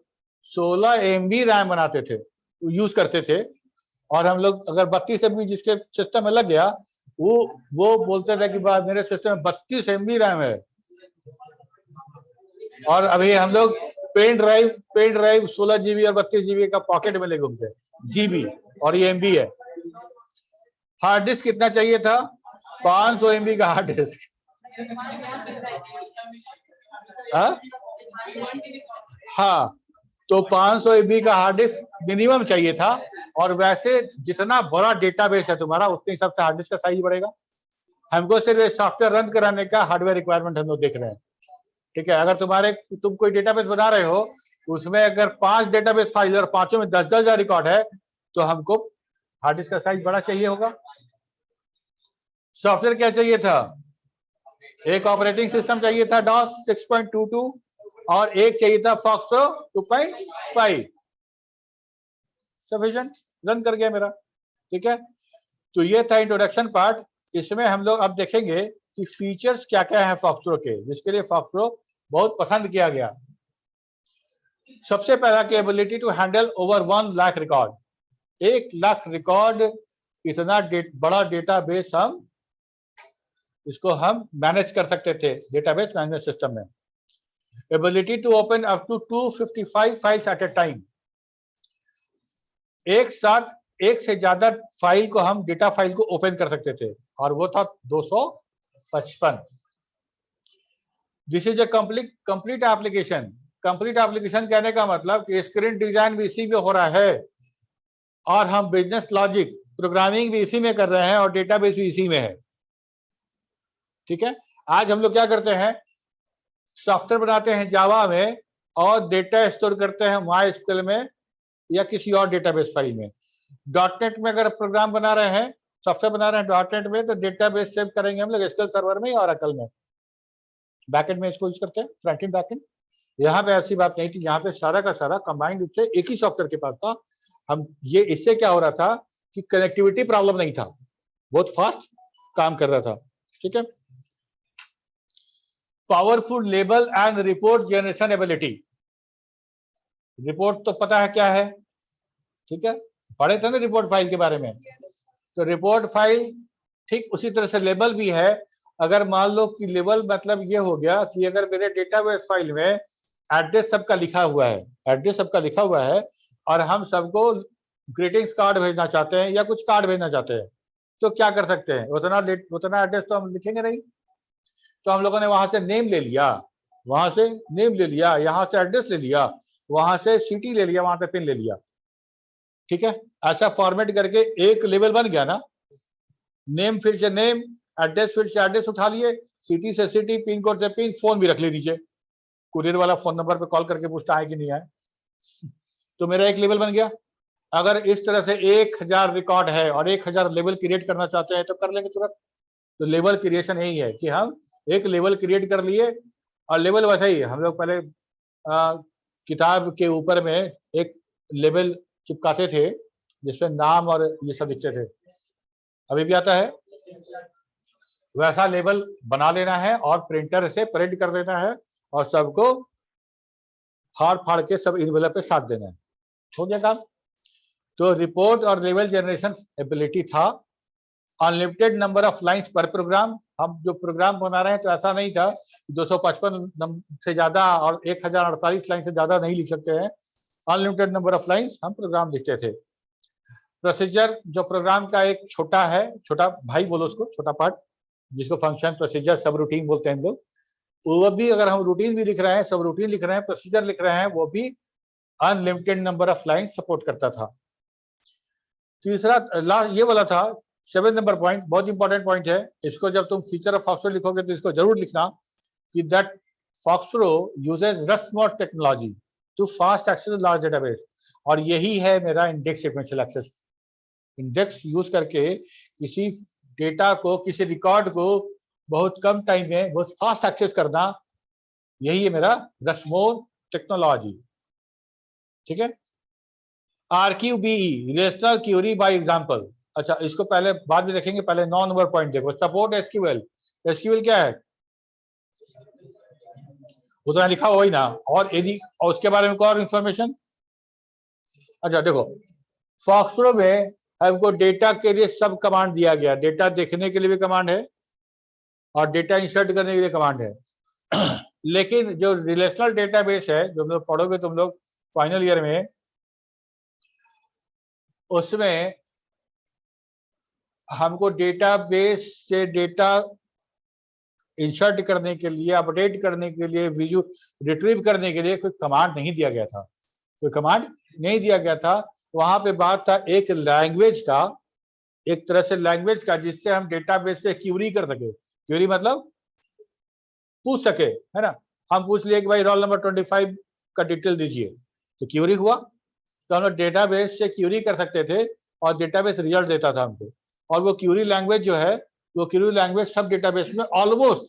16 MB रैम बनाते थे, यूज करते थे। और हम लोग अगर 32 MB जिसके सिस्टम में लग गया, वो बोलते थे कि मेरे सिस्टम में 32 MB रैम है। और अभी हम लोग पेन ड्राइव 16 GB और 32 GB का पॉकेट में ले घूमते, GB, और ये MB है। हार्ड डिस्क कितना चाहिए था? 500 MB का हार्ड डिस्क। हाँ, तो 500 MB का हार्ड डिस्क मिनिमम चाहिए था। और वैसे जितना बड़ा डेटाबेस है तुम्हारा, उतने हिसाब से हार्ड डिस्क का साइज बढ़ेगा। हमको सिर्फ सॉफ्टवेयर रन कराने का हार्डवेयर रिक्वायरमेंट हम लोग देख रहे हैं, ठीक है। अगर तुम कोई डेटाबेस बना रहे हो, उसमें अगर 5 डेटाबेस फाइल और 5 में 10-10 हजार रिकॉर्ड है, तो हमको हार्ड डिस्क का साइज बड़ा चाहिए होगा। सॉफ्टवेयर क्या चाहिए था? एक ऑपरेटिंग सिस्टम चाहिए था DOS 6.22 और एक चाहिए था फॉक्सट्रो 2.5। सफिशिएंट, रन कर गया मेरा, ठीक है। तो ये था इंट्रोडक्शन पार्ट। इसमें हम लोग अब देखेंगे कि फीचर्स क्या क्या है फॉक्सट्रो के, जिसके लिए फॉक्सट्रो बहुत पसंद किया गया। सबसे पहला की ability to handle over 1 lakh record, 1 lakh record. इतना बड़ा डेटाबेस हम इसको हम मैनेज कर सकते थे डेटाबेस मैनेजमेंट सिस्टम में। Ability to open up to 255 files at a time, एक साथ एक से ज्यादा फाइल को हम डेटा फाइल को ओपन कर सकते थे और वो था 255। This is a complete application. Complete application कहने का मतलब कि स्क्रीन डिजाइन भी इसी में हो रहा है और हम बिजनेस लॉजिक प्रोग्रामिंग भी इसी में कर रहे हैं और डेटाबेस भी इसी में है। ठीक है, आज हम लोग क्या करते हैं, सॉफ्टवेयर बनाते हैं जावा में और डेटा स्टोर करते हैं MySQL में या किसी और डेटाबेस फाइल में। डॉटनेट में अगर प्रोग्राम बना रहे हैं, सॉफ्टवेयर बना रहे हैं डॉटनेट में, तो डेटाबेस सेव करेंगे हम लोग SQL सर्वर में या ओरेकल में, बैकएंड में इसको यूज करते हैं, फ्रंट एंड बैकएंड। यहाँ पे ऐसी बात नहीं थी, यहाँ पे सारा का सारा कंबाइंड रूप से एक ही सॉफ्टवेयर के पास था। हम ये इससे क्या हो रहा था कि कनेक्टिविटी प्रॉब्लम नहीं था, बहुत फास्ट काम कर रहा था। ठीक है, powerful label and report generation ability. Report तो पता है क्या है, ठीक है, पढ़े थे ना रिपोर्ट फाइल के बारे में। तो रिपोर्ट फाइल ठीक उसी तरह से लेबल भी है। अगर मान लो कि लेबल मतलब ये हो गया कि अगर मेरे डेटाबेस फाइल में एड्रेस सबका लिखा हुआ है, एड्रेस सबका लिखा हुआ है और हम सबको ग्रीटिंग्स कार्ड भेजना चाहते हैं या कुछ कार्ड भेजना चाहते हैं, तो क्या कर सकते हैं, उतना एड्रेस तो हम लिखेंगे नहीं। तो हम लोगों ने वहां से नेम ले लिया, वहां से नेम ले लिया, यहाँ से एड्रेस ले लिया, वहां से सिटी ले लिया, वहां पे पिन ले लिया। ठीक है, ऐसा फॉर्मेट करके एक लेवल बन गया ना। नेम फिर से नेम, एड्रेस फिर से एड्रेस उठा लिए, सिटी से सिटी, पिन कोड से पिन, फोन भी रख ले नीचे, कुरियर वाला फोन नंबर पे कॉल करके पूछता है कि नहीं आए। तो मेरा एक लेवल बन गया। अगर इस तरह से 1000 रिकॉर्ड है और 1000 लेवल क्रिएट करना चाहते हैं तो कर लेंगे तुरंत। तो लेवल क्रिएशन यही है कि हम एक लेवल क्रिएट कर लिए और लेवल वैसे ही हम लोग पहले किताब के ऊपर में एक लेवल चिपकाते थे जिसमें नाम और ये सब लिखते थे, अभी भी आता है वैसा लेवल बना लेना है और प्रिंटर से प्रिंट कर देना है और सबको फाड़ फाड़ के सब इनवेलप पे साथ देना है, हो गया काम। तो रिपोर्ट और लेवल जनरेशन एबिलिटी था। अनलिमिटेड नंबर ऑफ लाइंस पर प्रोग्राम। हम जो प्रोग्राम बना रहे हैं तो ऐसा नहीं था 255 से ज्यादा और 1048 लाइन से ज्यादा नहीं लिख सकते हैं। अनलिमिटेड नंबर ऑफ लाइंस हम प्रोग्राम लिखते थे। प्रोसीजर जो प्रोग्राम का एक छोटा है, छोटा भाई बोलो उसको, छोटा पार्ट, जिसको फंक्शन प्रोसीजर सब रूटीन बोलते हैं हम लोग, वो भी अगर हम रूटीन भी लिख रहे हैं, सब रूटीन लिख रहे हैं, प्रोसीजर लिख रहे हैं, वो भी unlimited number of line support करता था। तीसरा ये वाला था 7 नंबर पॉइंट, बहुत इंपॉर्टेंट पॉइंट है। इसको जब तुम फीचर ऑफ फॉक्सट्रो लिखोगे तो इसको जरूर लिखना कि that FoxPro uses Rushmore technology to fast access large database. और यही है मेरा index sequential access. Index use करके किसी डेटा को, किसी रिकॉर्ड को बहुत कम टाइम में बहुत फास्ट एक्सेस करना, यही है मेरा रस्ट मोड टेक्नोलॉजी। ठीक है, RQBE relational query by example. अच्छा, इसको पहले बाद में देखेंगे, पहले 9 नंबर पॉइंट देखो, सपोर्ट SQL। SQL क्या है, वो तो लिखा हुआ ही ना, और यदि और उसके बारे में कोई और इंफॉर्मेशन। अच्छा देखो, फॉक्सट्रो में हमको डेटा के लिए सब कमांड दिया गया, डेटा देखने के लिए भी कमांड है और डेटा इंसर्ट करने के लिए कमांड है। लेकिन जो रिलेशनल डेटाबेस है जो तुम लोग पढ़ोगे, तुम लोग फाइनल ईयर में, उसमें हमको डेटाबेस से डेटा इंसर्ट करने के लिए, अपडेट करने के लिए, रिट्रीव करने के लिए कोई कमांड नहीं दिया गया था, कोई कमांड नहीं दिया गया था। वहां पे बात था एक लैंग्वेज का, एक तरह से लैंग्वेज का, जिससे हम डेटाबेस से क्यूरी कर सके। क्यूरी मतलब पूछ सके, है ना। हम पूछ लिए कि भाई रोल नंबर 25 का डिटेल दीजिए, तो क्यूरी हुआ, तो हम लोग डेटाबेस से क्यूरी कर सकते थे और डेटाबेस रिजल्ट देता था हमको। और वो क्यूरी लैंग्वेज जो है, वो क्यूरी लैंग्वेज सब डेटाबेस में ऑलमोस्ट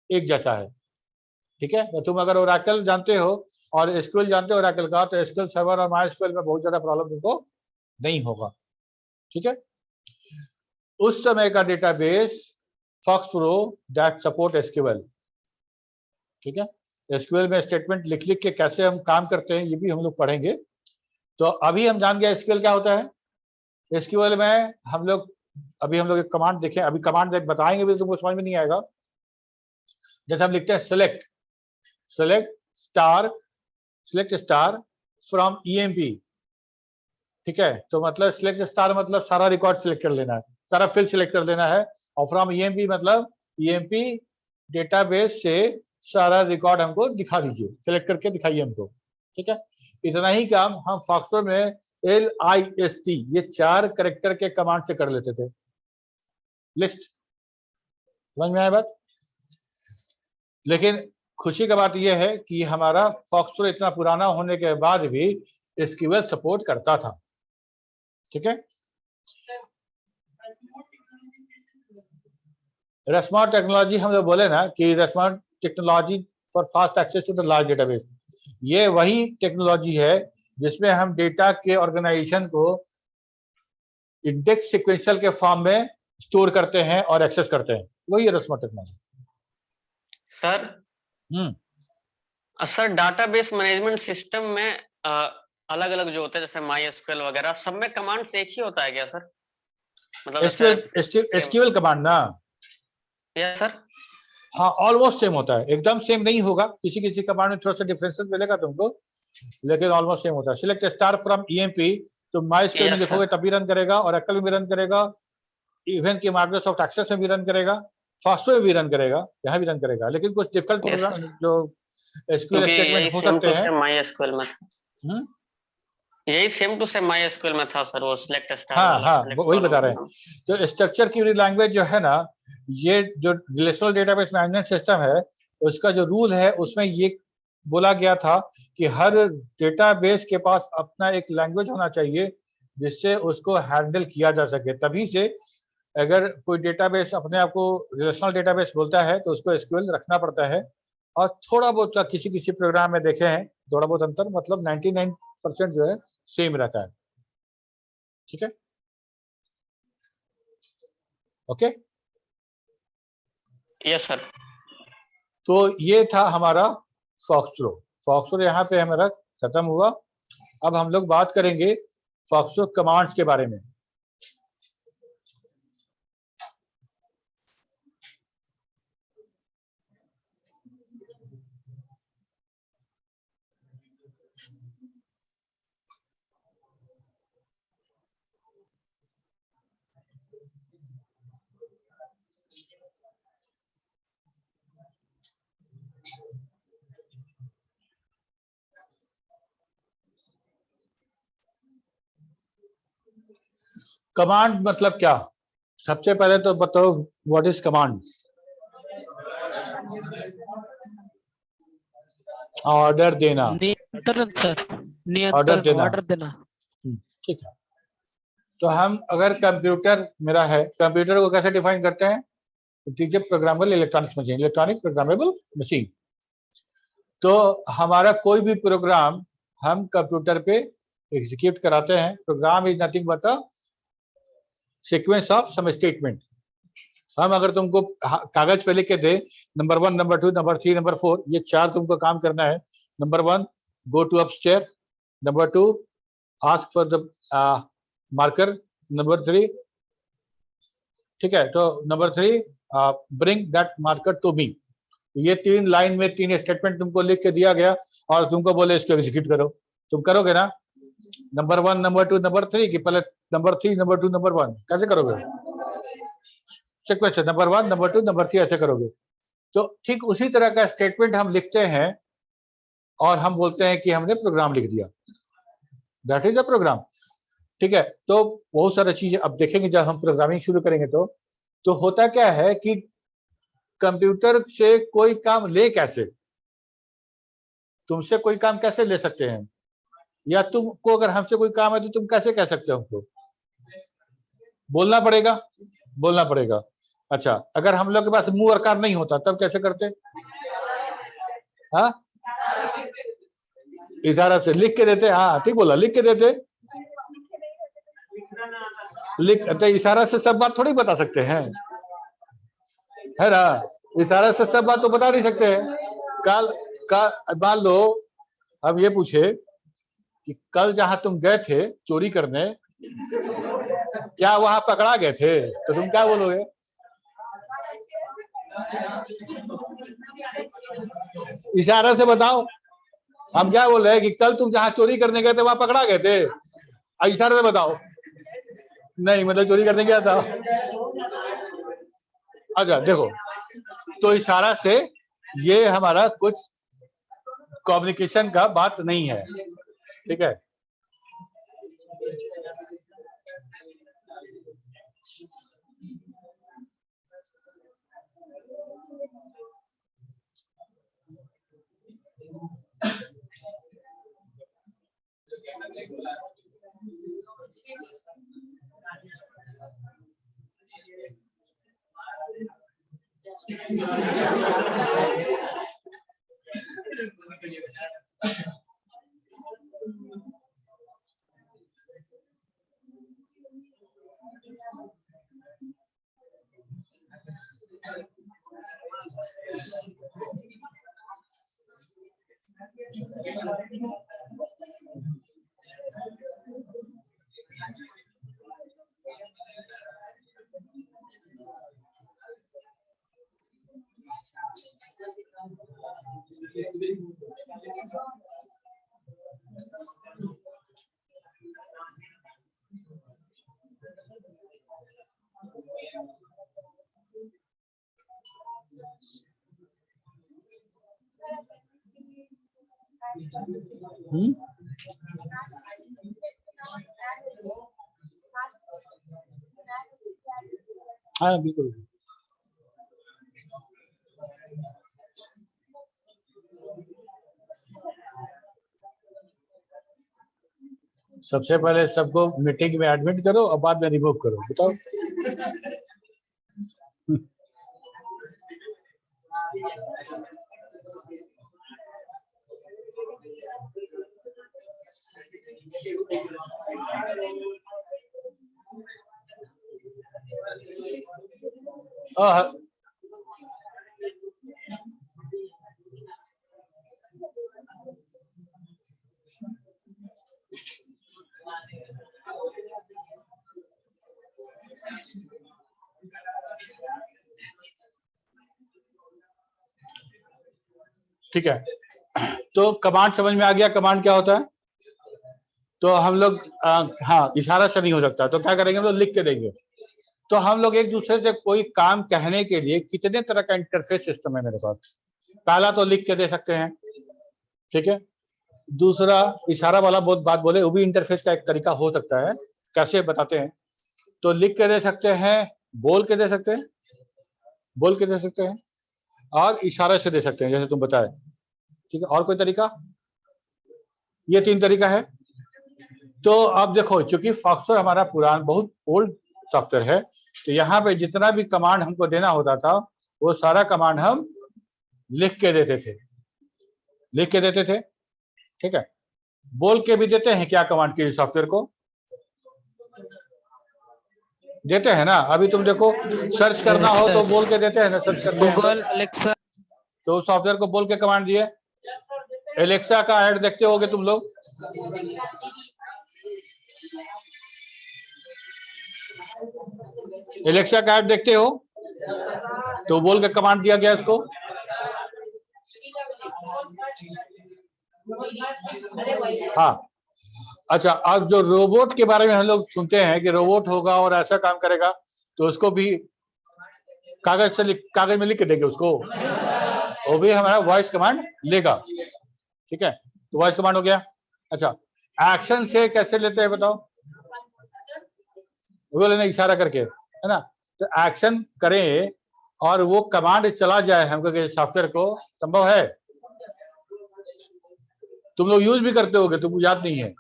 एक जैसा है। ठीक है, तो तुम अगर ओरेकल जानते हो और एसक्यूएल जानते हो ओरेकल का, तो एसक्यूएल सर्वर और मायस्क्यूएल में बहुत ज्यादा प्रॉब्लम तुमको नहीं होगा। ठीक है, उस समय का डेटाबेस फॉक्सट्रो दैट सपोर्ट एसक्यूएल। ठीक है, एसक्यूएल में स्टेटमेंट लिख लिख के कैसे हम काम करते हैं ये भी हम लोग पढ़ेंगे। तो अभी हम जान गए एसक्यूएल क्या होता है। एसक्यूएल में हम लोग एक कमांड देखें, अभी कमांड बताएंगे भी तुमको समझ में नहीं आएगा। जैसे हम लिखते हैं सेलेक्ट स्टार फ्रॉम EMP, ठीक है, तो मतलब सिलेक्ट स्टार मतलब सारा रिकॉर्ड सिलेक्ट कर लेना है, सारा फील्ड सिलेक्ट कर लेना है, और फ्रॉम ईएमपी मतलब ईएमपी डेटाबेस से सारा रिकॉर्ड हमको दिखा दीजिए, सिलेक्ट करके दिखाइए हमको। ठीक है, इतना ही काम हम फॉक्सट्रॉट में LIST ये 4 कैरेक्टर के कमांड से कर लेते थे। लिस्ट, समझ में आया बात? लेकिन खुशी का बात यह है कि हमारा फॉक्सट्रॉट इतना पुराना होने के बाद भी एसक्यूएल सपोर्ट करता था। ठीक है, रेस्मॉट टेक्नोलॉजी हम जो बोले ना कि Rushmore technology for fast access to the large database, ये वही टेक्नोलॉजी है जिसमें हम डेटा के ऑर्गेनाइजेशन को इंडेक्स सीक्वेंशियल के फॉर्म में स्टोर करते हैं और एक्सेस करते हैं, वही है Rushmore technology. Sir database management system में अलग अलग जो होते हैं जैसे MySQL वगैरह, सब में कमांड्स एक ही होता है क्या सर? मतलब एसक्यूएल कमांड ना? Yes sir. हाँ, ऑलमोस्ट सेम होता है, एकदम सेम नहीं होगा, किसी किसी कमांड में थोड़ा सा डिफरेंसेस मिलेगा तुमको, लेकिन ऑलमोस्ट सेम होता है। सिलेक्ट स्टार फ्रॉम ईएमपी, तो MySQL में लिखोगे तब भी रन करेगा, और एक्सेल में भी रन करेगा, इवन कि माइक्रोसॉफ्ट एक्सेस में भी रन करेगा, फॉस्फो में भी रन करेगा, यहाँ भी रन करेगा, लेकिन कुछ डिफिकल्ट प्रोग्राम जो एसक्यूएल स्टेटमेंट हो सकते हैं। MySQL में यही सेम टू सेम MySQL में था सर, वो सिलेक्ट स्टार वाला। हाँ, वही बता रहे हैं। तो स्ट्रक्चर की लैंग्वेज जो है ना, ये जो रिलेशनल डेटाबेस मैनेजमेंट सिस्टम है, उसका जो रूल है उसमें ये बोला गया था कि हर डेटाबेस के पास अपना एक लैंग्वेज होना चाहिए जिससे उसको हैंडल किया जा सके। तभी से अगर कोई डेटाबेस अपने आप को रिलेशनल डेटाबेस बोलता है तो उसको एसक्यूएल रखना पड़ता है, और थोड़ा बहुत किसी किसी प्रोग्राम में देखे हैं थोड़ा बहुत अंतर, मतलब 99% जो है सेम रहता है। ठीक है, ओके, यस सर। तो ये था हमारा फॉक्सट्रॉट यहाँ पे हमारा खत्म हुआ। अब हम लोग बात करेंगे फॉक्सट्रॉट कमांड्स के बारे में। कमांड मतलब क्या? सबसे पहले तो बताओ व्हाट इज कमांड? ऑर्डर देना, नियंत्रण सर, ऑर्डर देना, ऑर्डर देना। ठीक है, तो हम अगर कंप्यूटर मेरा है, कंप्यूटर को कैसे डिफाइन करते हैं? It is a programmable electronics machine, electronic programmable machine. तो हमारा कोई भी प्रोग्राम हम कंप्यूटर पे एग्जीक्यूट कराते हैं। Program is nothing but a sequence of some statement. हम अगर तुमको कागज पे लिख के दे नंबर 1, नंबर 2, नंबर 3, नंबर 4, ये 4 तुमको काम करना है। Number 1 go to upstair, number 2 ask for the marker, number 3, ठीक है, तो number 3 bring that marker to me. ये 3 लाइन में 3 स्टेटमेंट तुमको लिख के दिया गया और तुमको बोले इसको एग्जीक्यूट करो, तुम करोगे ना? नंबर 1, नंबर 2, नंबर 3 की पहले नंबर 3, नंबर 2, नंबर 1 कैसे करोगे? सीक्वेंस नंबर 1, नंबर 2, नंबर 3 ऐसे करोगे। तो ठीक उसी तरह का स्टेटमेंट हम लिखते हैं और हम बोलते हैं कि हमने प्रोग्राम लिख दिया, दैट इज अ प्रोग्राम। ठीक है, तो बहुत सारी चीजें अब देखेंगे जब हम प्रोग्रामिंग शुरू करेंगे। तो होता क्या है कि कंप्यूटर से कोई काम ले कैसे, तुमसे कोई काम कैसे ले सकते हैं, या तुमको अगर हमसे कोई काम है तो तुम कैसे कह सकते हो हमको? बोलना पड़ेगा, बोलना पड़ेगा। अच्छा, अगर हम लोग के पास मुंह और कान नहीं होता तब कैसे करते? हाँ, इशारा से लिख के देते। हाँ ठीक बोला, लिख के देते। लिख तो इशारा से सब बात थोड़ी बता सकते हैं, है ना? इशारा से सब बात तो बता नहीं सकते हैं। कल मान लो अब ये पूछे कि कल जहां तुम गए थे चोरी करने, क्या वहां पकड़ा गए थे? तो तुम क्या बोलोगे? इशारा से बताओ। हम क्या बोल रहे हैं कि कल तुम जहां चोरी करने गए थे वहां पकड़ा गए थे, इशारे से बताओ। नहीं मतलब चोरी करने गया था। अच्छा देखो, तो इशारा से ये हमारा कुछ कम्युनिकेशन का बात नहीं है, ठीक है। हाँ बिल्कुल। सबसे पहले सबको मीटिंग में एडमिट करो और बाद में रिमूव करो, बताओ। हाँ ठीक है, तो कमांड समझ में आ गया। कमांड क्या होता है? तो हम लोग हाँ, इशारा से नहीं हो सकता, तो क्या करेंगे हम लोग? लिख के देंगे। तो हम लोग एक दूसरे से कोई काम कहने के लिए कितने तरह का इंटरफेस सिस्टम है मेरे पास। पहला तो लिख के दे सकते हैं, ठीक है। दूसरा इशारा वाला बहुत बात बोले, वो भी इंटरफेस का एक तरीका हो सकता है। कैसे बताते हैं? तो लिख के दे सकते हैं, बोल के दे सकते हैं, बोल के दे सकते हैं, और इशारे से दे सकते हैं, जैसे तुम बताए, ठीक है। और कोई तरीका? ये 3 तरीका है। तो अब देखो, चूंकि फॉक्सट्रॉट हमारा पुराना बहुत ओल्ड सॉफ्टवेयर है, तो यहाँ पे जितना भी कमांड हमको देना होता था, वो सारा कमांड हम लिख के देते थे, लिख के देते थे, ठीक है। बोल के भी देते हैं क्या कमांड के सॉफ्टवेयर को? देते हैं ना। अभी तुम देखो, सर्च करना हो तो बोल के देते हैं ना, सर्च करते हैं गूगल एलेक्सा, तो सॉफ्टवेयर को बोल के कमांड दिए। एलेक्सा का ऐड देखते होगे तुम लोग, एलेक्सा का ऐड देखते हो, तो बोल के कमांड दिया गया इसको। हाँ अच्छा, अब जो रोबोट के बारे में हम लोग सुनते हैं कि रोबोट होगा और ऐसा काम करेगा, तो उसको भी कागज में लिख के देंगे उसको, वो भी हमारा वॉइस कमांड लेगा, ठीक है। तो वॉइस कमांड हो गया। अच्छा, एक्शन से कैसे लेते हैं बताओ? वो लेना इशारा करके, है ना। तो एक्शन करें और वो कमांड चला जाए हमको सॉफ्टवेयर को, संभव है? तुम लोग यूज भी करते होगे, तुमको याद नहीं है?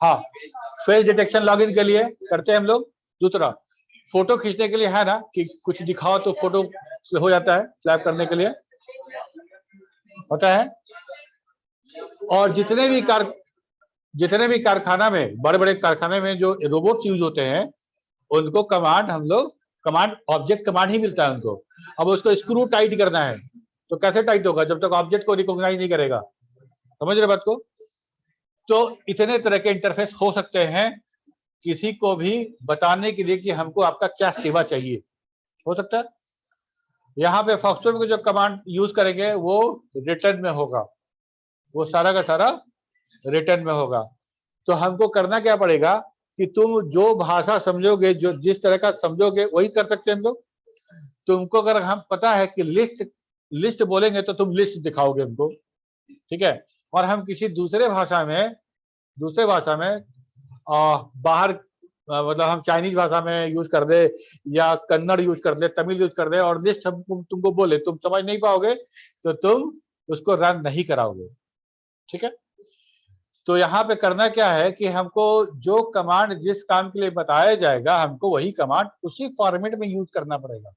हाँ, फेस डिटेक्शन लॉगिन के लिए करते हैं हम लोग। दूसरा, फोटो खींचने के लिए है ना, कि कुछ दिखाओ तो फोटो से हो जाता है, स्लैप करने के लिए होता है। और जितने भी कारखाना में, बड़े बड़े कारखाने में जो रोबोट्स यूज होते हैं, उनको कमांड हम लोग ऑब्जेक्ट कमांड ही मिलता है उनको। अब उसको स्क्रू टाइट करना है, तो कैसे टाइट होगा? जब तक ऑब्जेक्ट को रिकॉग्नाइज नहीं करेगा। समझ रहे बात को? तो इतने तरह के इंटरफेस हो सकते हैं किसी को भी बताने के लिए कि हमको आपका क्या सेवा चाहिए, हो सकता है। यहाँ पे फॉक्सट्रॉट में जो कमांड यूज करेंगे वो रिटर्न में होगा, वो सारा का सारा रिटर्न में होगा। तो हमको करना क्या पड़ेगा कि तुम जो भाषा समझोगे, जो जिस तरह का समझोगे वही कर सकते हैं हम लोग। तुमको अगर हम पता है कि लिस्ट बोलेंगे तो तुम लिस्ट दिखाओगे हमको, ठीक है। और हम किसी दूसरे भाषा में बाहर मतलब हम चाइनीज भाषा में यूज कर दे या कन्नड़ यूज कर दे, तमिल यूज कर दे और लिस्ट हम तुमको बोले, तुम समझ नहीं पाओगे तो तुम उसको रन नहीं कराओगे, ठीक है। तो यहाँ पे करना क्या है कि हमको जो कमांड जिस काम के लिए बताया जाएगा हमको वही कमांड उसी फॉर्मेट में यूज करना पड़ेगा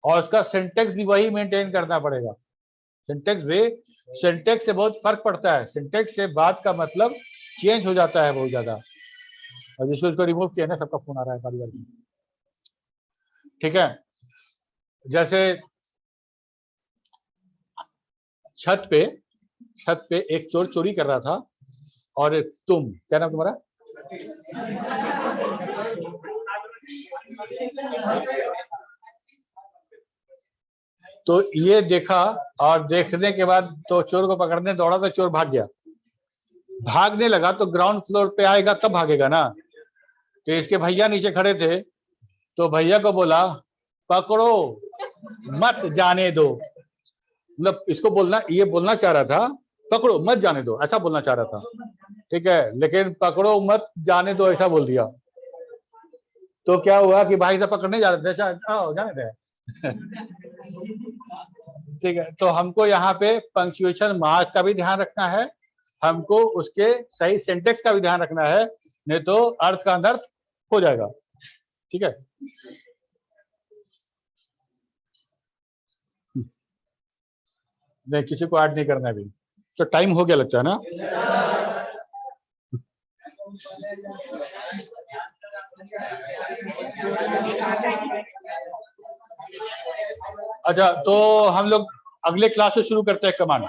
और उसका सिंटेक्स भी वही मेंटेन करना पड़ेगा। सिंटेक्स से बहुत फर्क पड़ता है। सिंटेक्स से बात का मतलब चेंज हो जाता है बहुत ज्यादा। और जिसको इसको रिमूव किया ना, सबका फोन आ रहा है बारी बारी, ठीक है। जैसे छत पे एक चोर चोरी कर रहा था और तुम, क्या नाम तुम्हारा? तो ये देखा और देखने के बाद तो चोर को पकड़ने दौड़ा तो चोर भाग गया। भागने लगा तो ग्राउंड फ्लोर पे आएगा तब भागेगा ना। तो इसके भैया नीचे खड़े थे तो भैया को बोला पकड़ो मत जाने दो। मतलब इसको ये बोलना चाह रहा था पकड़ो मत जाने दो, ऐसा बोलना चाह रहा था, ठीक है। लेकिन पकड़ो मत जाने दो ऐसा बोल दिया। तो क्या हुआ कि भाई साहब पकड़ने जा रहे थे, आओ जाने दे। ठीक है। तो हमको यहाँ पे पंक्चुएशन मार्क का भी ध्यान रखना है, हमको उसके सही सिंटेक्स का भी ध्यान रखना है, नहीं तो अर्थ का अनर्थ हो जाएगा, ठीक है। नहीं किसी को ऐड नहीं करना है अभी, तो टाइम हो गया लगता है ना। अच्छा तो हम लोग अगले क्लास से शुरू करते हैं कमांड।